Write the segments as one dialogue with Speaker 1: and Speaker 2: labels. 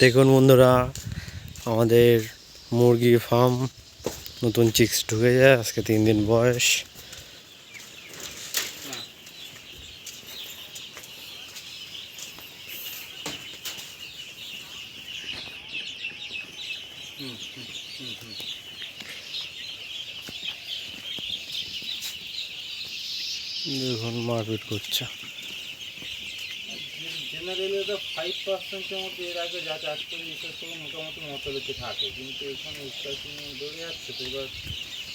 Speaker 1: দেখুন বন্ধুরা, আমাদের মুরগি ফার্ম নতুন চিক্স ঢুকে যায়। আজকে 3 দিন বয়স। দেখুন মারপিট করছে।
Speaker 2: জেনারেলি তো 5%-এর মধ্যে এর আগে যা চাষ করি সেগুলো মোটামুটি মতলবে থাকে, কিন্তু এখানে স্টার্টিং ধরে যাচ্ছে। তো এবার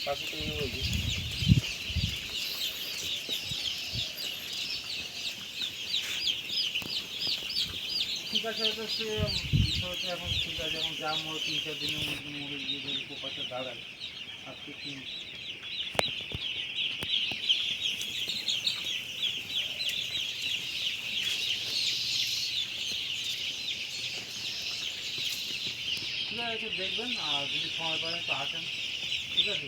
Speaker 2: পাখিটা ইয়ে বলছি ঠিক আছে, হয়তো সে বিষয়টা এখন ঠিক আছে। এখন যা মরে 3-4 দিনের মধ্যে মরে গিয়ে যদি পোকাটা দাঁড়ায় আজকে 3 ঠিক আছে দেখবেন। আর যদি সময় পাবেন তো আসেন, ঠিক আছে?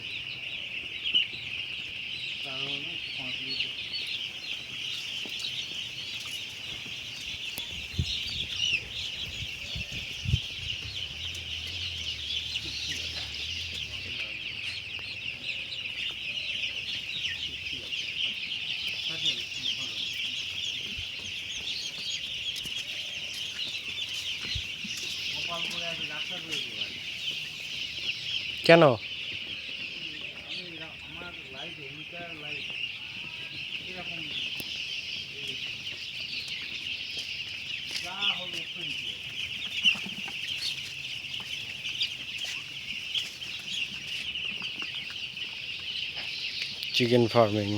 Speaker 2: কারণ সময় পেলে গোপালপুরে আছে ডাক্তার রয়েছে ভাই।
Speaker 1: কেন?
Speaker 2: আমি আমার লাইফ এমনিকার লাইফ এরকম যা হলো একটু নিতে
Speaker 1: চিকেন ফার্মিং।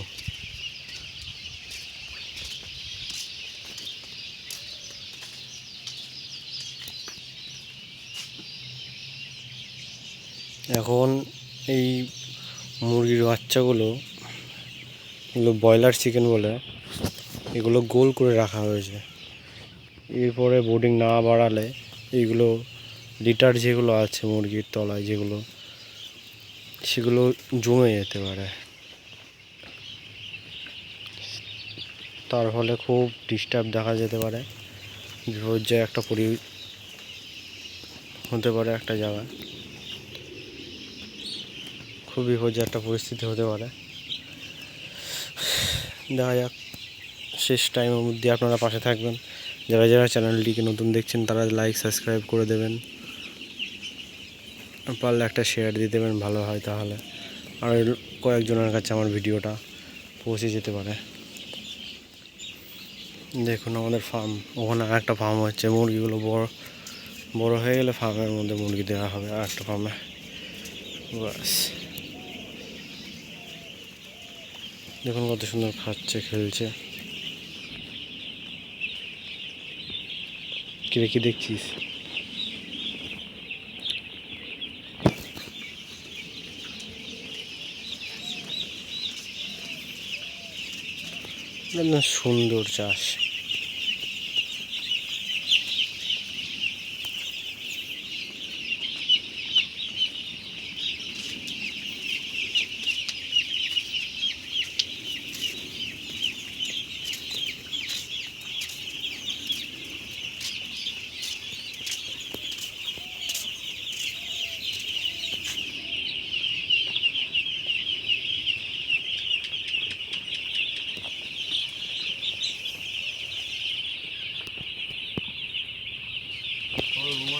Speaker 1: এখন এই মুরগির বাচ্চাগুলো, এগুলো ব্রয়লার চিকেন বলে, এগুলো গোল করে রাখা হয়েছে। এরপরে বোর্ডিং না বাড়ালে এইগুলো লিটার যেগুলো আছে মুরগির তলায় যেগুলো, সেগুলো জমে যেতে পারে। তার ফলে খুব ডিস্টার্ব দেখা যেতে পারে, বিপর্যয় একটা হতে পারে একটা জায়গায়, খুব বিপর্যয় একটা পরিস্থিতি হতে পারে। দেখা যাক, শেষ টাইমের মধ্যে আপনারা পাশে থাকবেন। যারা যারা চ্যানেলটিকে নতুন দেখছেন তারা লাইক সাবস্ক্রাইব করে দেবেন, পারলে একটা শেয়ার দিয়ে দেবেন, ভালো হয়। তাহলে আর কয়েকজনের কাছে আমার ভিডিওটা পৌঁছে যেতে পারে। দেখুন আমাদের ফার্ম, ওখানে আরেকটা ফার্ম হচ্ছে। মুরগিগুলো বড় হয়ে গেলে ফার্মের মধ্যে মুরগি দেওয়া হবে আর একটা ফার্মে। বাস দেখুন কত সুন্দর খাচ্ছে, খেলছে। কিরে কি দেখছিস? সুন্দর চাষ।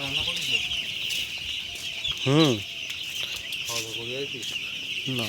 Speaker 2: রান্না করেছো?
Speaker 1: হুম।
Speaker 2: খাওয়া দাওয়া করে যাচ্ছিস?
Speaker 1: না।